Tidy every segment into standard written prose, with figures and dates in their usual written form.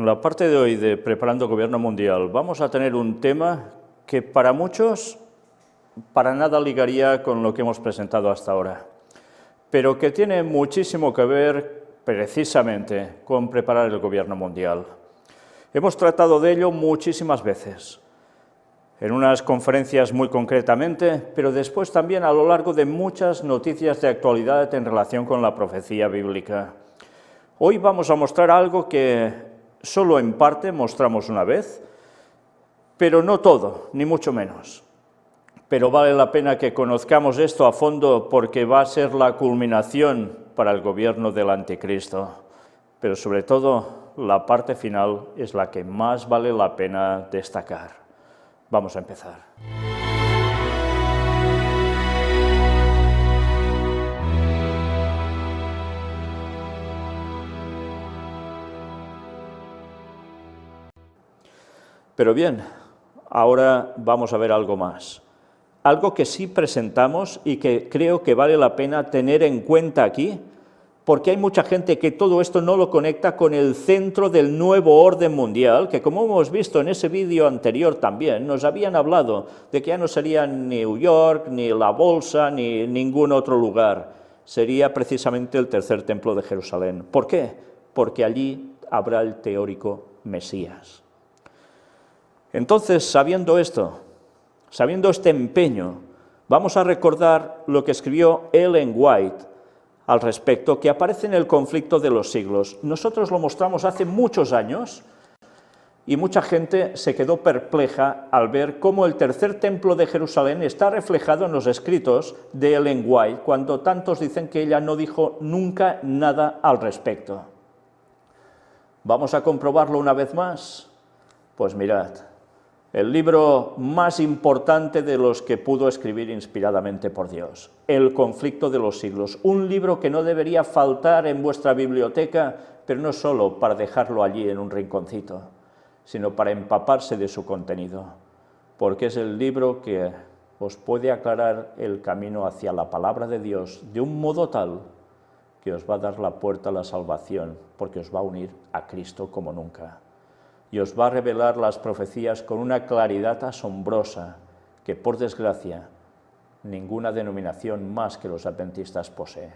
En la parte de hoy de Preparando Gobierno Mundial vamos a tener un tema que para muchos para nada ligaría con lo que hemos presentado hasta ahora, pero que tiene muchísimo que ver precisamente con preparar el Gobierno Mundial. Hemos tratado de ello muchísimas veces, en unas conferencias muy concretamente, pero después también a lo largo de muchas noticias de actualidad en relación con la profecía bíblica. Hoy vamos a mostrar algo que solo en parte mostramos una vez, pero no todo, ni mucho menos. Pero vale la pena que conozcamos esto a fondo porque va a ser la culminación para el gobierno del Anticristo. Pero sobre todo, la parte final es la que más vale la pena destacar. Vamos a empezar. Pero bien, ahora vamos a ver algo más. Algo que sí presentamos y que creo que vale la pena tener en cuenta aquí, porque hay mucha gente que todo esto no lo conecta con el centro del nuevo orden mundial, que como hemos visto en ese vídeo anterior también, nos habían hablado de que ya no sería New York, ni la Bolsa, ni ningún otro lugar. Sería precisamente el tercer templo de Jerusalén. ¿Por qué? Porque allí habrá el teórico Mesías. Entonces, sabiendo esto, sabiendo este empeño, vamos a recordar lo que escribió Ellen White al respecto, que aparece en el conflicto de los siglos. Nosotros lo mostramos hace muchos años y mucha gente se quedó perpleja al ver cómo el tercer templo de Jerusalén está reflejado en los escritos de Ellen White, cuando tantos dicen que ella no dijo nunca nada al respecto. ¿Vamos a comprobarlo una vez más? Pues mirad. El libro más importante de los que pudo escribir inspiradamente por Dios, El conflicto de los siglos, un libro que no debería faltar en vuestra biblioteca, pero no solo para dejarlo allí en un rinconcito, sino para empaparse de su contenido, porque es el libro que os puede aclarar el camino hacia la palabra de Dios de un modo tal que os va a dar la puerta a la salvación, porque os va a unir a Cristo como nunca. Y os va a revelar las profecías con una claridad asombrosa que, por desgracia, ninguna denominación más que los adventistas posee.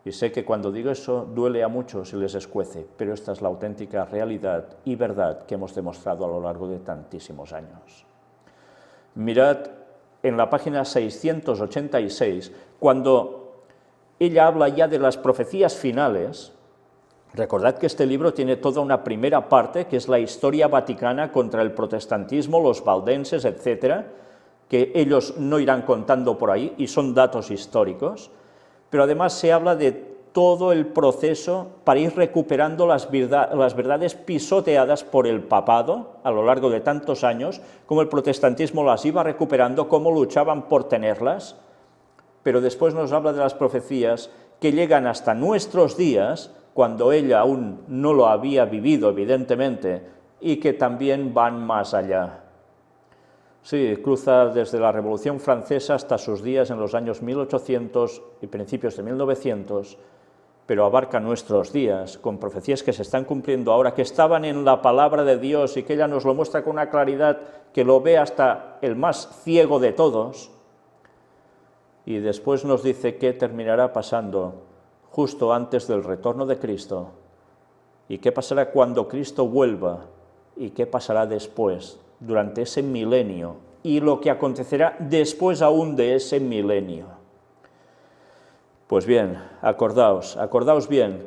Y sé que cuando digo eso duele a muchos y les escuece, pero esta es la auténtica realidad y verdad que hemos demostrado a lo largo de tantísimos años. Mirad en la página 686, cuando ella habla ya de las profecías finales. Recordad que este libro tiene toda una primera parte, que es la historia vaticana contra el protestantismo, los valdenses, etcétera, que ellos no irán contando por ahí, y son datos históricos, pero además se habla de todo el proceso para ir recuperando las verdades pisoteadas por el papado a lo largo de tantos años, cómo el protestantismo las iba recuperando, cómo luchaban por tenerlas, pero después nos habla de las profecías que llegan hasta nuestros días, cuando ella aún no lo había vivido, evidentemente, y que también van más allá. Sí, cruza desde la Revolución Francesa hasta sus días en los años 1800 y principios de 1900, pero abarca nuestros días, con profecías que se están cumpliendo ahora, que estaban en la palabra de Dios y que ella nos lo muestra con una claridad que lo ve hasta el más ciego de todos, y después nos dice qué terminará pasando justo antes del retorno de Cristo, y qué pasará cuando Cristo vuelva, y qué pasará después, durante ese milenio, y lo que acontecerá después aún de ese milenio. Pues bien, acordaos bien,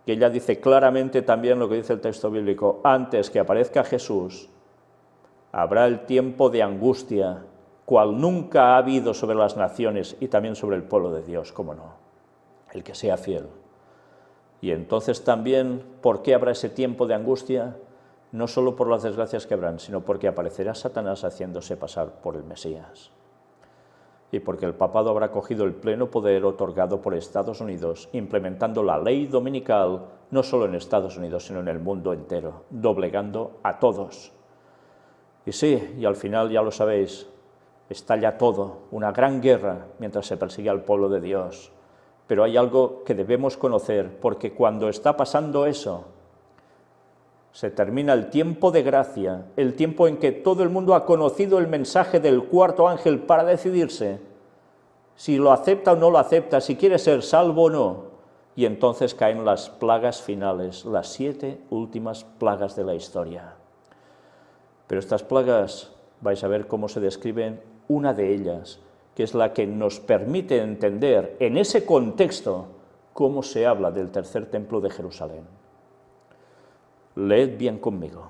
que ella dice claramente también lo que dice el texto bíblico: antes que aparezca Jesús, habrá el tiempo de angustia, cual nunca ha habido sobre las naciones, y también sobre el pueblo de Dios, cómo no, el que sea fiel. Y entonces también, ¿por qué habrá ese tiempo de angustia? No solo por las desgracias que habrán, sino porque aparecerá Satanás haciéndose pasar por el Mesías. Y porque el papado habrá cogido el pleno poder otorgado por Estados Unidos, implementando la ley dominical, no solo en Estados Unidos, sino en el mundo entero, doblegando a todos. Y sí, y al final, ya lo sabéis, estalla todo, una gran guerra, mientras se persigue al pueblo de Dios. Pero hay algo que debemos conocer, porque cuando está pasando eso, Se termina el tiempo de gracia, el tiempo en que todo el mundo ha conocido el mensaje del cuarto ángel para decidirse si lo acepta o no lo acepta, si quiere ser salvo o no. Y entonces caen las plagas finales, las 7 últimas plagas de la historia. Pero estas plagas, vais a ver cómo se describen una de ellas, que es la que nos permite entender en ese contexto cómo se habla del tercer templo de Jerusalén. Leed bien conmigo.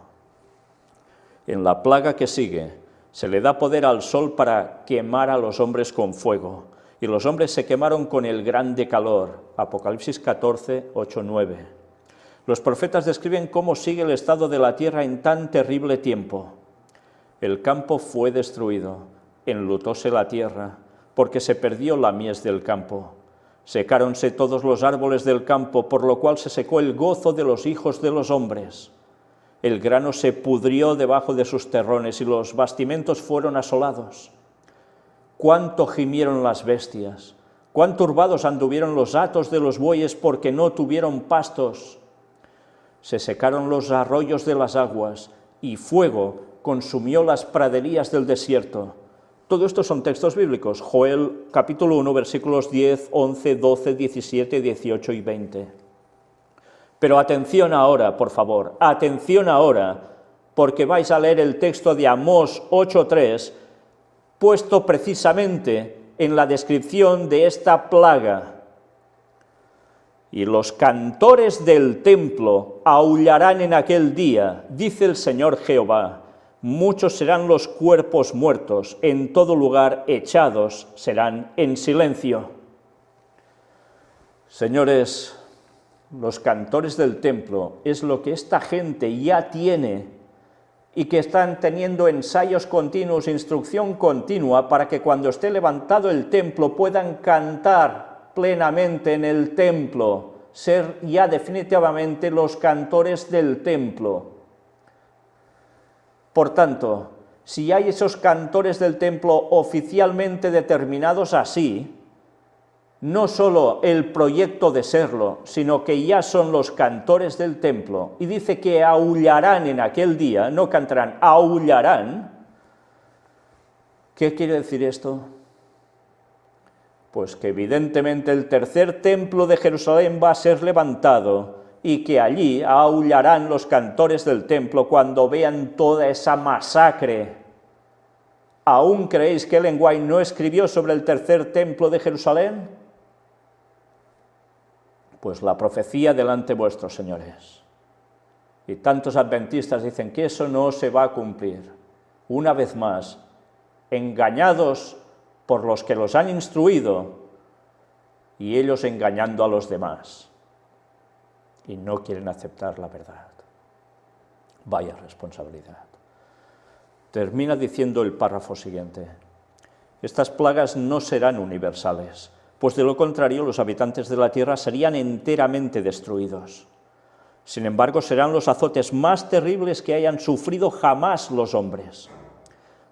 En la plaga que sigue, se le da poder al sol para quemar a los hombres con fuego, y los hombres se quemaron con el grande calor. Apocalipsis 14, 8, 9. Los profetas describen cómo sigue el estado de la tierra en tan terrible tiempo. El campo fue destruido, enlutóse la tierra, porque se perdió la mies del campo. Secáronse todos los árboles del campo, por lo cual se secó el gozo de los hijos de los hombres. El grano se pudrió debajo de sus terrones y los bastimentos fueron asolados. Cuánto gimieron las bestias, cuán turbados anduvieron los hatos de los bueyes porque no tuvieron pastos. Se secaron los arroyos de las aguas y fuego consumió las praderías del desierto. Todo esto son textos bíblicos, Joel capítulo 1, versículos 10, 11, 12, 17, 18 y 20. Pero atención ahora, por favor, atención ahora, porque vais a leer el texto de Amós 8:3, puesto precisamente en la descripción de esta plaga. Y los cantores del templo aullarán en aquel día, dice el Señor Jehová. Muchos serán los cuerpos muertos, en todo lugar echados serán en silencio. Señores, los cantores del templo es lo que esta gente ya tiene y que están teniendo ensayos continuos, instrucción continua, para que cuando esté levantado el templo puedan cantar plenamente en el templo, ser ya definitivamente los cantores del templo. Por tanto, si hay esos cantores del templo oficialmente determinados así, no solo el proyecto de serlo, sino que ya son los cantores del templo, y dice que aullarán en aquel día, no cantarán, aullarán. ¿Qué quiere decir esto? Pues que evidentemente el tercer templo de Jerusalén va a ser levantado, y que allí aullarán los cantores del templo cuando vean toda esa masacre. ¿Aún creéis que Ellen White no escribió sobre el tercer templo de Jerusalén? Pues la profecía delante vuestros, señores. Y tantos adventistas dicen que eso no se va a cumplir. Una vez más, engañados por los que los han instruido y ellos engañando a los demás. Y no quieren aceptar la verdad. Vaya responsabilidad. Termina diciendo el párrafo siguiente. Estas plagas no serán universales, pues de lo contrario los habitantes de la tierra serían enteramente destruidos. Sin embargo, serán los azotes más terribles que hayan sufrido jamás los hombres.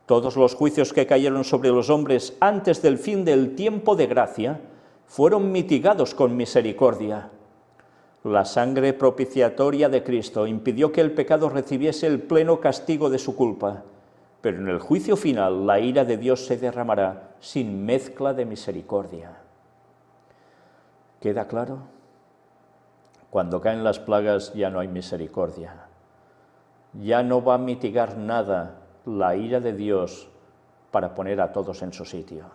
Todos los juicios que cayeron sobre los hombres antes del fin del tiempo de gracia fueron mitigados con misericordia. La sangre propiciatoria de Cristo impidió que el pecado recibiese el pleno castigo de su culpa, pero en el juicio final la ira de Dios se derramará sin mezcla de misericordia. ¿Queda claro? Cuando caen las plagas ya no hay misericordia. Ya no va a mitigar nada la ira de Dios para poner a todos en su sitio.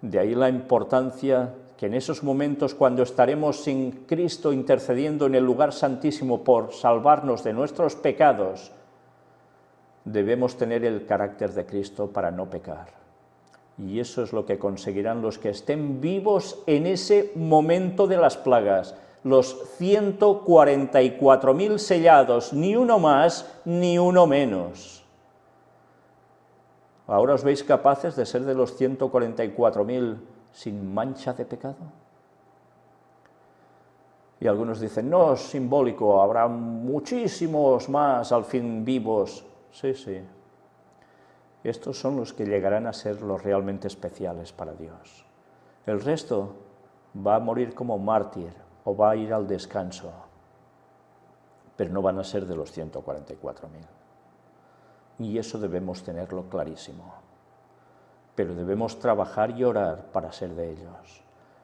De ahí la importancia que en esos momentos, cuando estaremos sin Cristo intercediendo en el lugar santísimo por salvarnos de nuestros pecados, debemos tener el carácter de Cristo para no pecar. Y eso es lo que conseguirán los que estén vivos en ese momento de las plagas, los 144.000 sellados, ni uno más ni uno menos. ¿Ahora os veis capaces de ser de los 144.000 sin mancha de pecado? Y algunos dicen, no, es simbólico, habrá muchísimos más al fin vivos. Sí, sí. Estos son los que llegarán a ser los realmente especiales para Dios. El resto va a morir como mártir o va a ir al descanso. pero no van a ser de los 144.000. Y eso debemos tenerlo clarísimo. Pero debemos trabajar y orar para ser de ellos.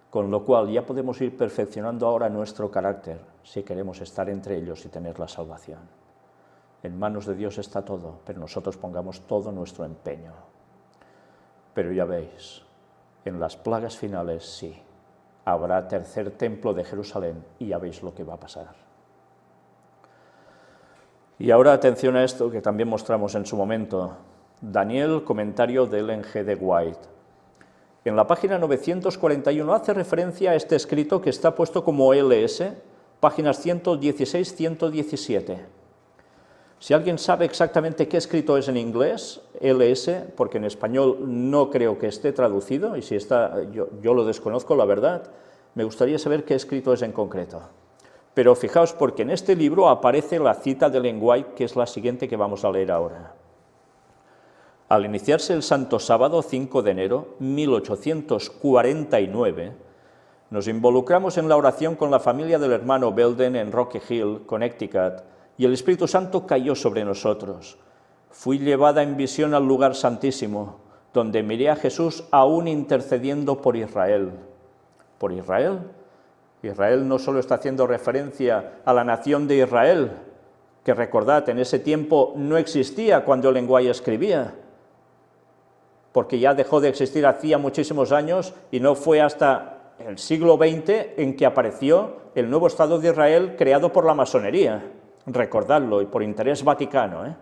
Con lo cual ya podemos ir perfeccionando ahora nuestro carácter, si queremos estar entre ellos y tener la salvación. En manos de Dios está todo, pero nosotros pongamos todo nuestro empeño. Pero ya veis, en las plagas finales sí, habrá tercer templo de Jerusalén y ya veis lo que va a pasar. Y ahora atención a esto que también mostramos en su momento. Daniel, comentario de Ellen G. de White. En la página 941 hace referencia a este escrito que está puesto como LS, páginas 116-117. Si alguien sabe exactamente qué escrito es en inglés, LS, porque en español no creo que esté traducido, y si está, yo lo desconozco, la verdad, me gustaría saber qué escrito es en concreto. Pero fijaos, porque en este libro aparece la cita de Ellen White, que es la siguiente que vamos a leer ahora. Al iniciarse el Santo Sábado 5 de enero 1849, nos involucramos en la oración con la familia del hermano Belden en Rocky Hill, Connecticut, y el Espíritu Santo cayó sobre nosotros. Fui llevada en visión al lugar santísimo, donde miré a Jesús aún intercediendo por Israel. ¿Por Israel? Israel no solo está haciendo referencia a la nación de Israel, que recordad, en ese tiempo no existía cuando Ellen White escribía, porque ya dejó de existir hacía muchísimos años y no fue hasta el siglo XX en que apareció el nuevo Estado de Israel creado por la masonería, recordadlo, y por interés vaticano.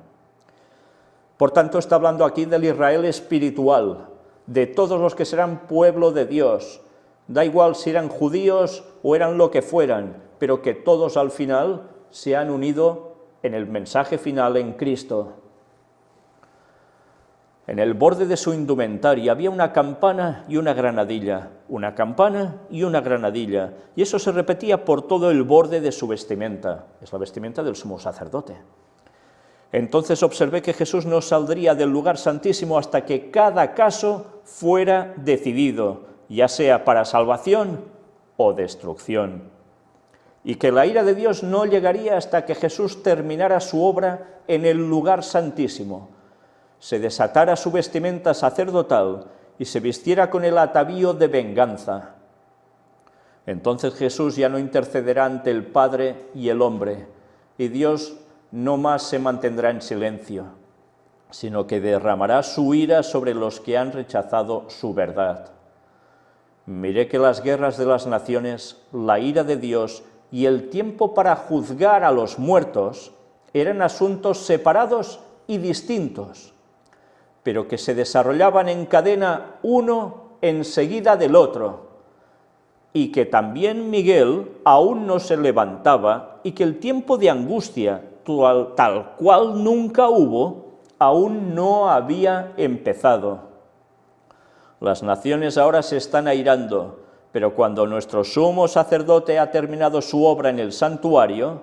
Por tanto, está hablando aquí del Israel espiritual, de todos los que serán pueblo de Dios, da igual si eran judíos o eran lo que fueran, pero que todos al final se han unido en el mensaje final en Cristo. En el borde de su indumentaria había una campana y una granadilla, una campana y una granadilla, y eso se repetía por todo el borde de su vestimenta, es la vestimenta del sumo sacerdote. Entonces observé que Jesús no saldría del lugar santísimo hasta que cada caso fuera decidido, ya sea para salvación o destrucción, y que la ira de Dios no llegaría hasta que Jesús terminara su obra en el lugar santísimo, se desatara su vestimenta sacerdotal y se vistiera con el atavío de venganza. Entonces Jesús ya no intercederá ante el Padre y el hombre, y Dios no más se mantendrá en silencio, sino que derramará su ira sobre los que han rechazado su verdad. Miré que las guerras de las naciones, la ira de Dios y el tiempo para juzgar a los muertos eran asuntos separados y distintos, pero que se desarrollaban en cadena uno enseguida del otro, y que también Miguel aún no se levantaba, y que el tiempo de angustia, tal cual nunca hubo, aún no había empezado. Las naciones ahora se están airando, pero cuando nuestro sumo sacerdote ha terminado su obra en el santuario,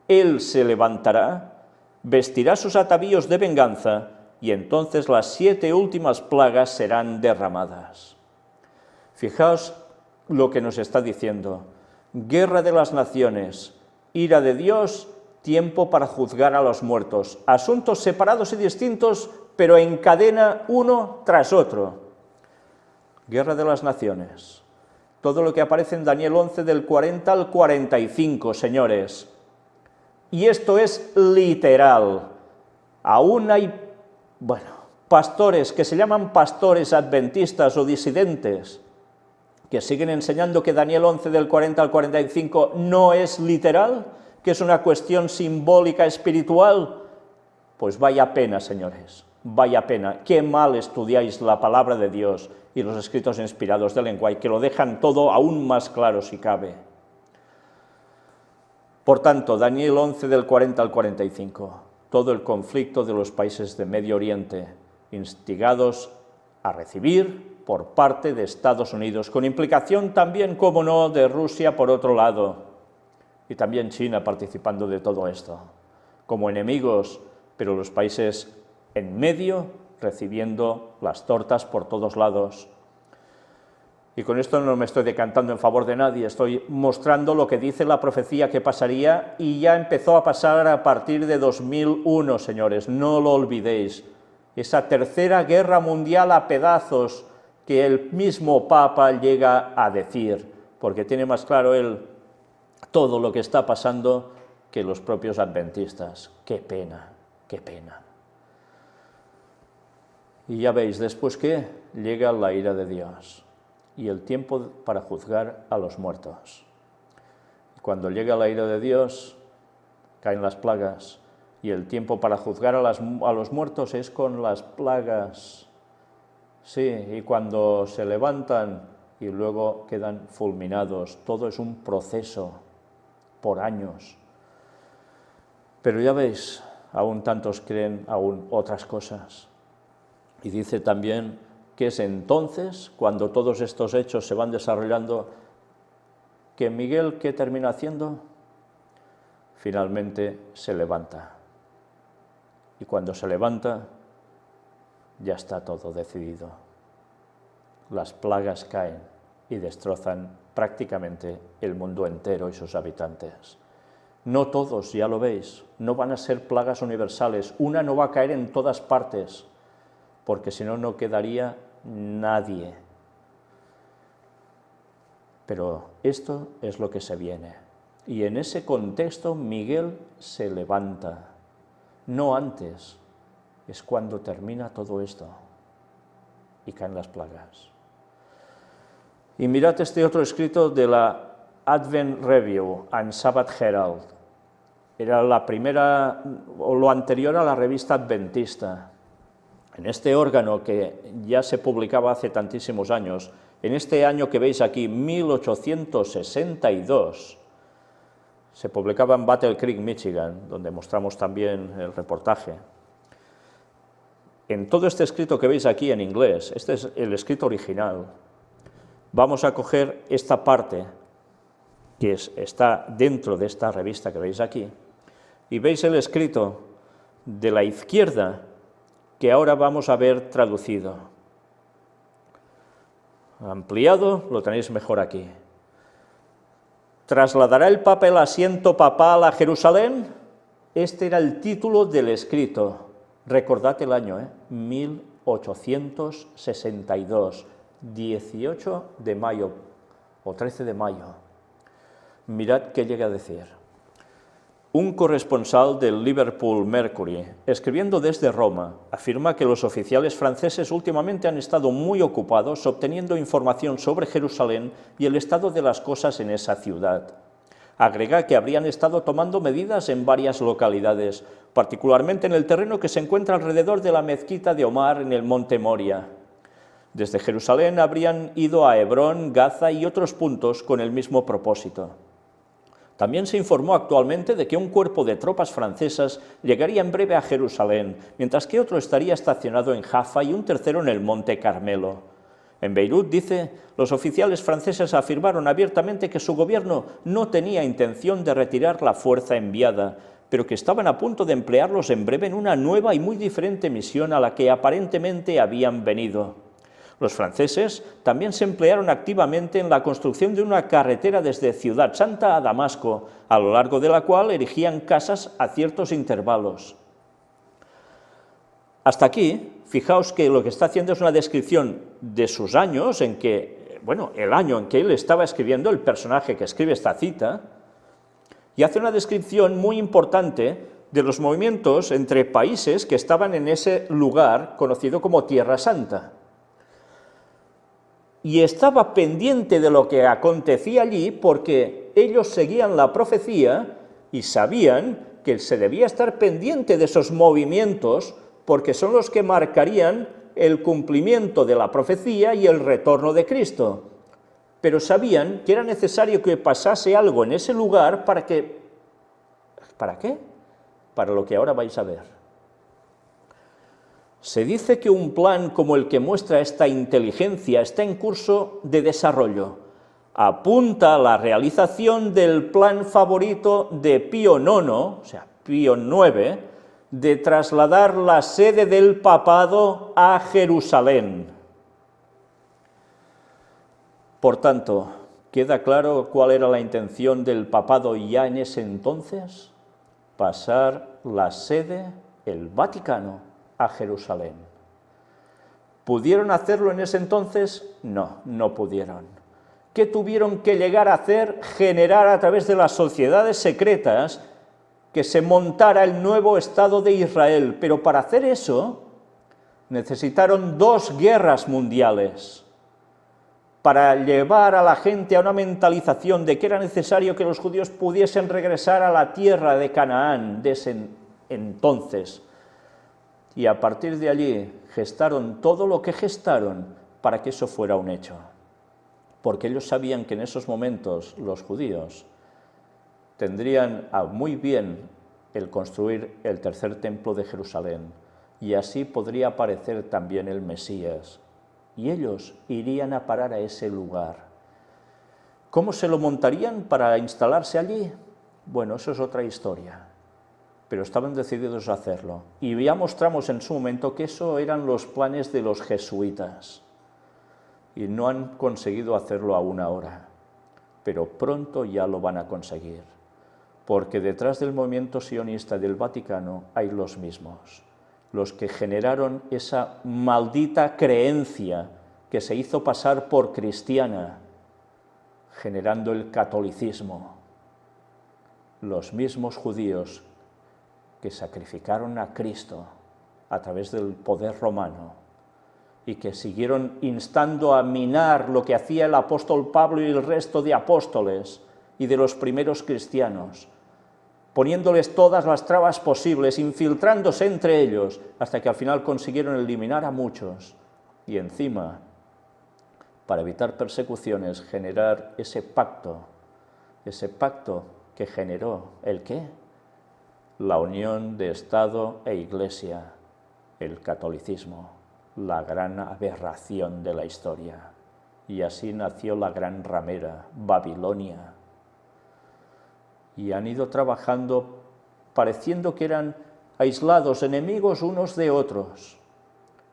él se levantará, vestirá sus atavíos de venganza, y entonces las 7 últimas plagas serán derramadas. Fijaos lo que nos está diciendo: guerra de las naciones, ira de Dios, tiempo para juzgar a los muertos, asuntos separados y distintos, pero en cadena uno tras otro. Guerra de las naciones, todo lo que aparece en Daniel 11 del 40 al 45, señores. Y esto es literal. Aún hay pastores que se llaman pastores adventistas o disidentes, que siguen enseñando que Daniel 11 del 40 al 45 no es literal, que es una cuestión simbólica espiritual. Pues vaya pena, señores, vaya pena, qué mal estudiáis la palabra de Dios y los escritos inspirados de Ellen White, que lo dejan todo aún más claro si cabe. Por tanto, Daniel 11 del 40 al 45, todo el conflicto de los países de Medio Oriente, instigados a recibir por parte de Estados Unidos, con implicación también, como no, de Rusia por otro lado, y también China participando de todo esto, como enemigos, pero los países en medio recibiendo las tortas por todos lados. Y con esto no me estoy decantando en favor de nadie, estoy mostrando lo que dice la profecía que pasaría, y ya empezó a pasar a partir de 2001, señores, no lo olvidéis. Esa tercera guerra mundial a pedazos que el mismo Papa llega a decir, porque tiene más claro él todo lo que está pasando que los propios adventistas. ¡Qué pena, qué pena! Y ya veis, después que llega la ira de Dios y el tiempo para juzgar a los muertos. Cuando llega la ira de Dios, caen las plagas, y el tiempo para juzgar a los muertos es con las plagas. Sí, y cuando se levantan y luego quedan fulminados, todo es un proceso por años. Pero ya veis, aún tantos creen aún otras cosas. Y dice también que es entonces, cuando todos estos hechos se van desarrollando, que Miguel, ¿qué termina haciendo? Finalmente se levanta. Y cuando se levanta, ya está todo decidido. Las plagas caen y destrozan prácticamente el mundo entero y sus habitantes. No todos, ya lo veis, no van a ser plagas universales, una no va a caer en todas partes, porque si no, no quedaría nadie. Pero esto es lo que se viene. Y en ese contexto Miguel se levanta. No antes, es cuando termina todo esto y caen las plagas. Y mirad este otro escrito de la Advent Review and Sabbath Herald. Era la primera, o lo anterior a la revista adventista. En este órgano que ya se publicaba hace tantísimos años, en este año que veis aquí, 1862, se publicaba en Battle Creek, Michigan, donde mostramos también el reportaje. En todo este escrito que veis aquí en inglés, este es el escrito original, vamos a coger esta parte que está dentro de esta revista que veis aquí, y veis el escrito de la izquierda que ahora vamos a ver traducido. Ampliado, lo tenéis mejor aquí. ¿Trasladará el Papa el asiento papal a Jerusalén? Este era el título del escrito. Recordad el año, 1862, 18 de mayo, o 13 de mayo. Mirad qué llega a decir. Un corresponsal del Liverpool Mercury, escribiendo desde Roma, afirma que los oficiales franceses últimamente han estado muy ocupados obteniendo información sobre Jerusalén y el estado de las cosas en esa ciudad. Agrega que habrían estado tomando medidas en varias localidades, particularmente en el terreno que se encuentra alrededor de la mezquita de Omar en el monte Moria. Desde Jerusalén habrían ido a Hebrón, Gaza y otros puntos con el mismo propósito. También se informó actualmente de que un cuerpo de tropas francesas llegaría en breve a Jerusalén, mientras que otro estaría estacionado en Jaffa y un tercero en el monte Carmelo. En Beirut, dice, los oficiales franceses afirmaron abiertamente que su gobierno no tenía intención de retirar la fuerza enviada, pero que estaban a punto de emplearlos en breve en una nueva y muy diferente misión a la que aparentemente habían venido. Los franceses también se emplearon activamente en la construcción de una carretera desde Ciudad Santa a Damasco, a lo largo de la cual erigían casas a ciertos intervalos. Hasta aquí, fijaos que lo que está haciendo es una descripción de sus años, en que, bueno, el año en que él estaba escribiendo, el personaje que escribe esta cita, y hace una descripción muy importante de los movimientos entre países que estaban en ese lugar conocido como Tierra Santa. Y estaba pendiente de lo que acontecía allí porque ellos seguían la profecía y sabían que se debía estar pendiente de esos movimientos porque son los que marcarían el cumplimiento de la profecía y el retorno de Cristo. Pero sabían que era necesario que pasase algo en ese lugar para que... ¿Para qué? Para lo que ahora vais a ver. Se dice que un plan como el que muestra esta inteligencia está en curso de desarrollo. Apunta a la realización del plan favorito de Pío IX, o sea, Pío IX, de trasladar la sede del papado a Jerusalén. Por tanto, ¿queda claro cuál era la intención del papado ya en ese entonces? Pasar la sede, el Vaticano, a Jerusalén. ¿Pudieron hacerlo en ese entonces? No, no pudieron. ¿Qué tuvieron que llegar a hacer? Generar a través de las sociedades secretas que se montara el nuevo Estado de Israel. Pero para hacer eso necesitaron 2 guerras mundiales para llevar a la gente a una mentalización de que era necesario que los judíos pudiesen regresar a la tierra de Canaán de ese entonces. Y a partir de allí gestaron todo lo que gestaron para que eso fuera un hecho. Porque ellos sabían que en esos momentos los judíos tendrían muy bien el construir el tercer templo de Jerusalén, y así podría aparecer también el Mesías, y ellos irían a parar a ese lugar. ¿Cómo se lo montarían para instalarse allí? Bueno, eso es otra historia, pero estaban decididos a hacerlo, y ya mostramos en su momento que eso eran los planes de los jesuitas, y no han conseguido hacerlo aún ahora, pero pronto ya lo van a conseguir, porque detrás del movimiento sionista del Vaticano hay los mismos, los que generaron esa maldita creencia que se hizo pasar por cristiana, generando el catolicismo. Los mismos judíos que sacrificaron a Cristo a través del poder romano y que siguieron instando a minar lo que hacía el apóstol Pablo y el resto de apóstoles y de los primeros cristianos, poniéndoles todas las trabas posibles, infiltrándose entre ellos, hasta que al final consiguieron eliminar a muchos y encima, para evitar persecuciones, generar ese pacto que generó, ¿el qué? La unión de Estado e Iglesia, el catolicismo, la gran aberración de la historia. Y así nació la gran ramera, Babilonia. Y han ido trabajando pareciendo que eran aislados, enemigos unos de otros,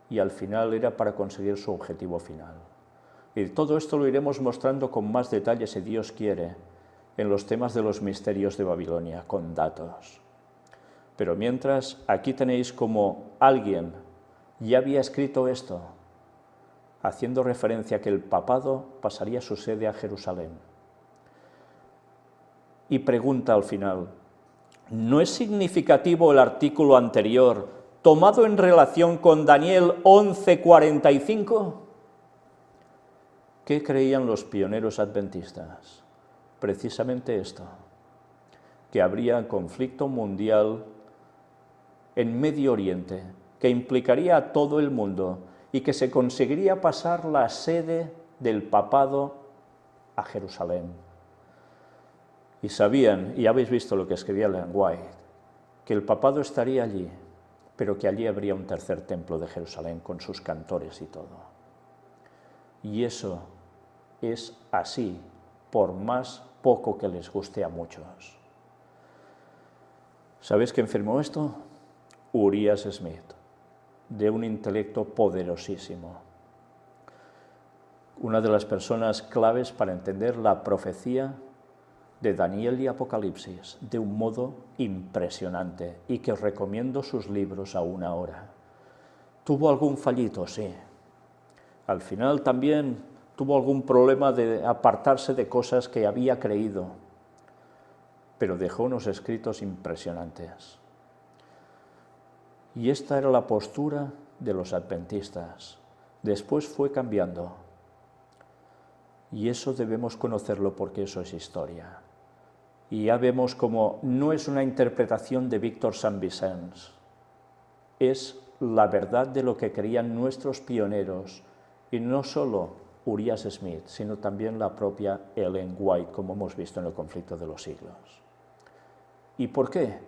y al final era para conseguir su objetivo final. Y todo esto lo iremos mostrando con más detalle, si Dios quiere, en los temas de los misterios de Babilonia, con datos. Pero mientras, aquí tenéis como alguien ya había escrito esto, haciendo referencia a que el papado pasaría su sede a Jerusalén. Y pregunta al final, ¿no es significativo el artículo anterior tomado en relación con Daniel 11:45? ¿Qué creían los pioneros adventistas? Precisamente esto, que habría conflicto mundial en Medio Oriente, que implicaría a todo el mundo y que se conseguiría pasar la sede del papado a Jerusalén. Y sabían, y habéis visto lo que escribía Ellen White, que el papado estaría allí, pero que allí habría un tercer templo de Jerusalén con sus cantores y todo. Y eso es así, por más poco que les guste a muchos. ¿Sabéis quién firmó esto? Urias Smith, de un intelecto poderosísimo. Una de las personas claves para entender la profecía de Daniel y Apocalipsis de un modo impresionante, y que os recomiendo sus libros aún ahora. ¿Tuvo algún fallito? Sí. Al final también tuvo algún problema de apartarse de cosas que había creído, pero dejó unos escritos impresionantes. Y esta era la postura de los adventistas. Después fue cambiando. Y eso debemos conocerlo porque eso es historia. Y ya vemos como no es una interpretación de Víctor San Vicens, es la verdad de lo que creían nuestros pioneros, y no solo Urias Smith, sino también la propia Ellen White, como hemos visto en el conflicto de los siglos. ¿Y por qué?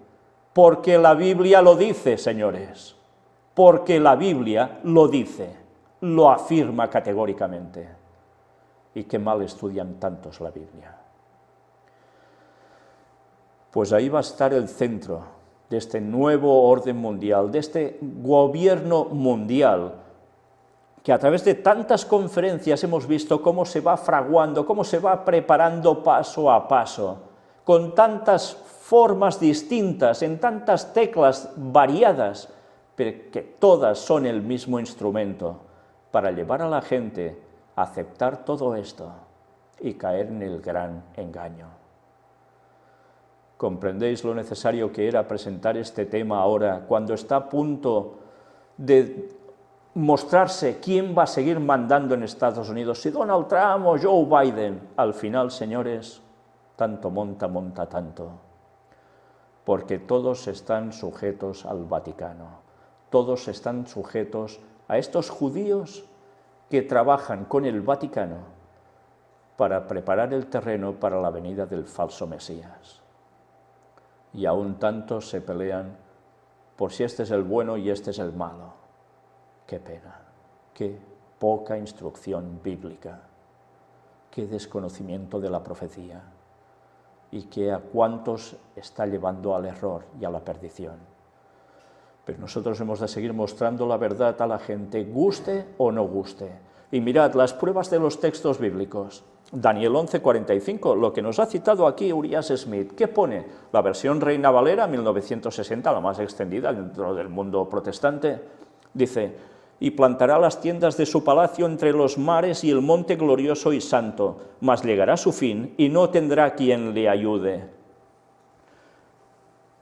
Porque la Biblia lo dice, señores, porque la Biblia lo dice, lo afirma categóricamente. Y qué mal estudian tantos la Biblia. Pues ahí va a estar el centro de este nuevo orden mundial, de este gobierno mundial, que a través de tantas conferencias hemos visto cómo se va fraguando, cómo se va preparando paso a paso, con tantas formas distintas, en tantas teclas variadas, pero que todas son el mismo instrumento para llevar a la gente a aceptar todo esto y caer en el gran engaño. ¿Comprendéis lo necesario que era presentar este tema ahora, cuando está a punto de mostrarse quién va a seguir mandando en Estados Unidos, si Donald Trump o Joe Biden? Al final, señores, tanto monta tanto, porque todos están sujetos al Vaticano, todos están sujetos a estos judíos que trabajan con el Vaticano para preparar el terreno para la venida del falso Mesías. Y aún tantos se pelean por si este es el bueno y este es el malo. Qué pena, qué poca instrucción bíblica, qué desconocimiento de la profecía y que a cuántos está llevando al error y a la perdición. Pero nosotros hemos de seguir mostrando la verdad a la gente, guste o no guste. Y mirad las pruebas de los textos bíblicos. Daniel 11:45, lo que nos ha citado aquí Urias Smith. ¿Qué pone? La versión Reina Valera, 1960, la más extendida dentro del mundo protestante, dice: y plantará las tiendas de su palacio entre los mares y el monte glorioso y santo, mas llegará su fin y no tendrá quien le ayude.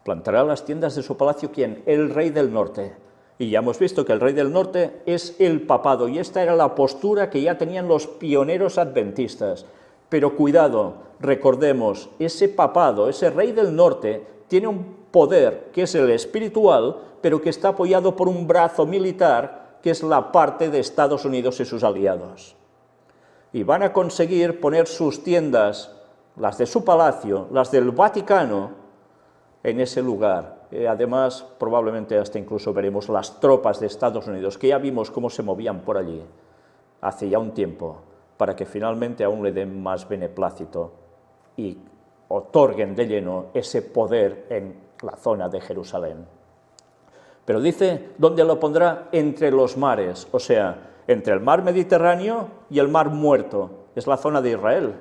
Plantará las tiendas de su palacio, ¿quién? El rey del norte. Y ya hemos visto que el rey del norte es el papado, y esta era la postura que ya tenían los pioneros adventistas. Pero cuidado, recordemos, ese papado, ese rey del norte, tiene un poder que es el espiritual, pero que está apoyado por un brazo militar, que es la parte de Estados Unidos y sus aliados. Y van a conseguir poner sus tiendas, las de su palacio, las del Vaticano, en ese lugar. Además, probablemente hasta incluso veremos las tropas de Estados Unidos, que ya vimos cómo se movían por allí hace ya un tiempo, para que finalmente aún le den más beneplácito y otorguen de lleno ese poder en la zona de Jerusalén. Pero dice, ¿dónde lo pondrá? Entre los mares, o sea, entre el mar Mediterráneo y el mar Muerto, es la zona de Israel.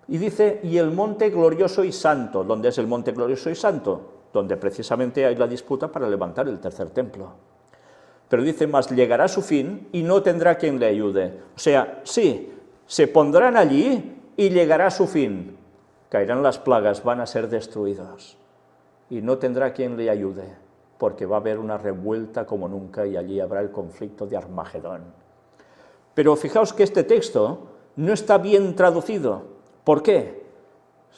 Y dice, y el monte glorioso y santo. ¿Dónde es el monte glorioso y santo? Donde precisamente hay la disputa para levantar el tercer templo. Pero dice, mas llegará su fin y no tendrá quien le ayude. O sea, sí, se pondrán allí y llegará su fin. Caerán las plagas, van a ser destruidos. Y no tendrá quien le ayude, porque va a haber una revuelta como nunca y allí habrá el conflicto de Armagedón. Pero fijaos que este texto no está bien traducido. ¿Por qué?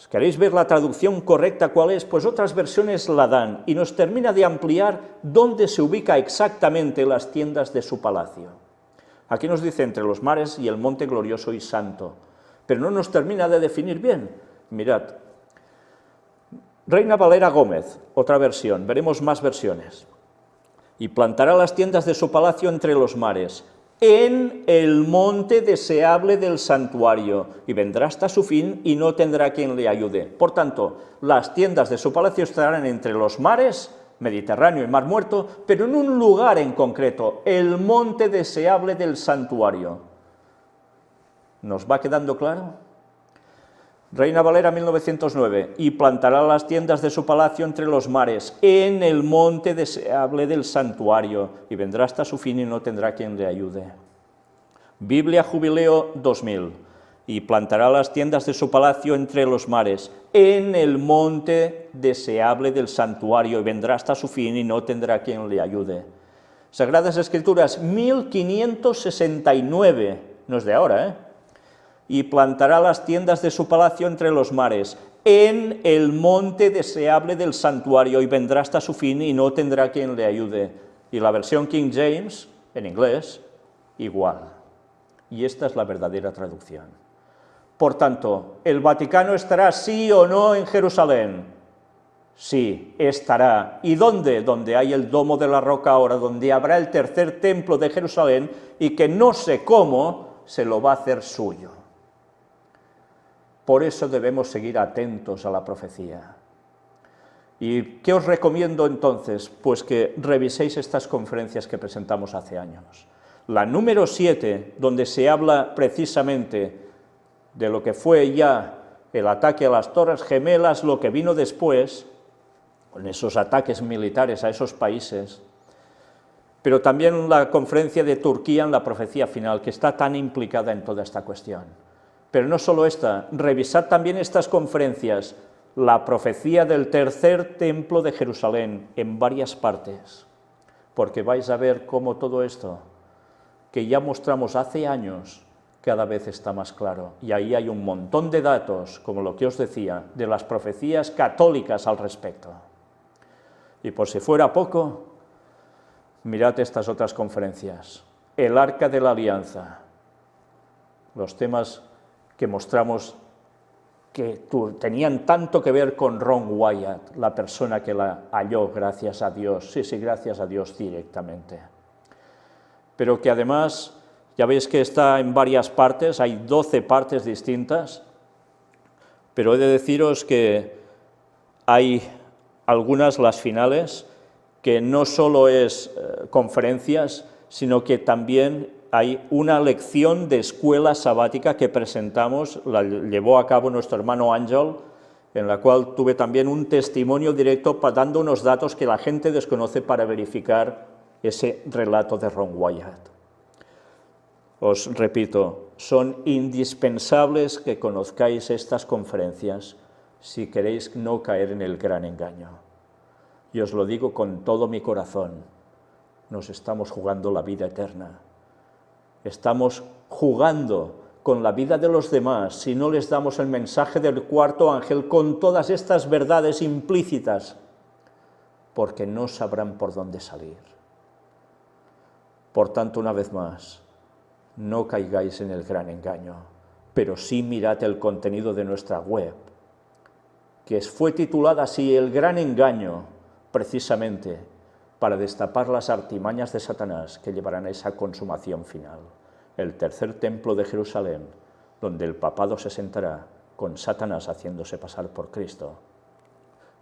¿Queréis ver la traducción correcta cuál es? Pues otras versiones la dan y nos termina de ampliar dónde se ubica exactamente las tiendas de su palacio. Aquí nos dice entre los mares y el monte glorioso y santo, pero no nos termina de definir bien. Mirad, Reina Valera Gómez, otra versión, veremos más versiones. Y plantará las tiendas de su palacio entre los mares, en el monte deseable del santuario, y vendrá hasta su fin y no tendrá quien le ayude. Por tanto, las tiendas de su palacio estarán entre los mares, Mediterráneo y Mar Muerto, pero en un lugar en concreto, el monte deseable del santuario. ¿Nos va quedando claro? Reina Valera 1909, y plantará las tiendas de su palacio entre los mares, en el monte deseable del santuario, y vendrá hasta su fin y no tendrá quien le ayude. Biblia Jubileo 2000, y plantará las tiendas de su palacio entre los mares, en el monte deseable del santuario, y vendrá hasta su fin y no tendrá quien le ayude. Sagradas Escrituras 1569, no es de ahora, y plantará las tiendas de su palacio entre los mares, en el monte deseable del santuario, y vendrá hasta su fin y no tendrá quien le ayude. Y la versión King James, en inglés, igual. Y esta es la verdadera traducción. Por tanto, ¿el Vaticano estará sí o no en Jerusalén? Sí, estará. ¿Y dónde? Donde hay el domo de la roca ahora, donde habrá el tercer templo de Jerusalén, y que no sé cómo se lo va a hacer suyo. Por eso debemos seguir atentos a la profecía. ¿Y qué os recomiendo entonces? Pues que reviséis estas conferencias que presentamos hace años. La número 7, donde se habla precisamente de lo que fue ya el ataque a las Torres Gemelas, lo que vino después, con esos ataques militares a esos países, pero también la conferencia de Turquía en la profecía final, que está tan implicada en toda esta cuestión. Pero no solo esta, revisad también estas conferencias, la profecía del tercer templo de Jerusalén, en varias partes, porque vais a ver cómo todo esto, que ya mostramos hace años, cada vez está más claro. Y ahí hay un montón de datos, como lo que os decía, de las profecías católicas al respecto. Y por si fuera poco, mirad estas otras conferencias. El Arca de la Alianza, los temas que mostramos que tenían tanto que ver con Ron Wyatt, la persona que la halló, gracias a Dios, sí, gracias a Dios directamente. Pero que además, ya veis que está en varias partes, hay 12 partes distintas, pero he de deciros que hay algunas, las finales, que no solo es conferencias, sino que también hay una lección de escuela sabática que presentamos, la llevó a cabo nuestro hermano Ángel, en la cual tuve también un testimonio directo dando unos datos que la gente desconoce para verificar ese relato de Ron Wyatt. Os repito, son indispensables que conozcáis estas conferencias si queréis no caer en el gran engaño. Y os lo digo con todo mi corazón, nos estamos jugando la vida eterna. Estamos jugando con la vida de los demás si no les damos el mensaje del cuarto ángel con todas estas verdades implícitas, porque no sabrán por dónde salir. Por tanto, una vez más, no caigáis en el gran engaño, pero sí mirad el contenido de nuestra web, que fue titulada así, El Gran Engaño, precisamente para destapar las artimañas de Satanás que llevarán a esa consumación final, el tercer templo de Jerusalén, donde el papado se sentará con Satanás haciéndose pasar por Cristo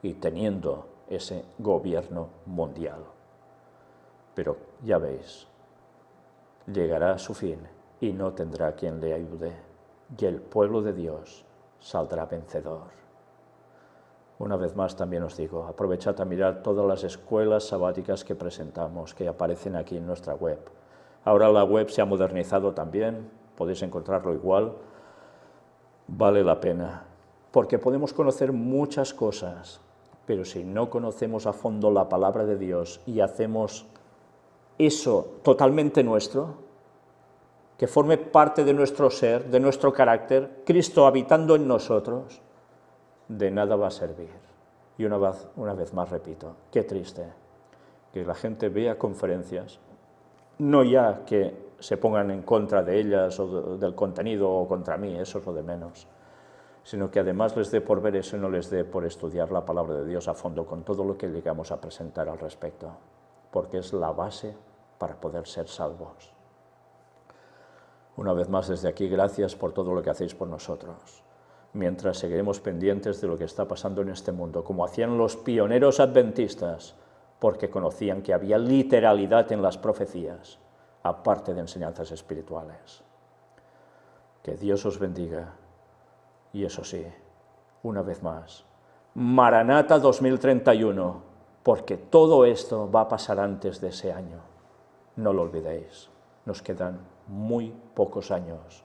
y teniendo ese gobierno mundial. Pero ya veis, llegará a su fin y no tendrá quien le ayude, y el pueblo de Dios saldrá vencedor. Una vez más también os digo, aprovechad a mirar todas las escuelas sabáticas que presentamos, que aparecen aquí en nuestra web. Ahora la web se ha modernizado también, podéis encontrarlo igual, vale la pena, porque podemos conocer muchas cosas, pero si no conocemos a fondo la palabra de Dios y hacemos eso totalmente nuestro, que forme parte de nuestro ser, de nuestro carácter, Cristo habitando en nosotros, de nada va a servir. Y una vez más repito, qué triste que la gente vea conferencias, no ya que se pongan en contra de ellas o del contenido o contra mí, eso es lo de menos, sino que además les dé por ver eso y no les dé por estudiar la palabra de Dios a fondo con todo lo que llegamos a presentar al respecto, porque es la base para poder ser salvos. Una vez más desde aquí, gracias por todo lo que hacéis por nosotros, mientras seguiremos pendientes de lo que está pasando en este mundo, como hacían los pioneros adventistas, porque conocían que había literalidad en las profecías, aparte de enseñanzas espirituales. Que Dios os bendiga, y eso sí, una vez más, Maranata 2031, porque todo esto va a pasar antes de ese año. No lo olvidéis, nos quedan muy pocos años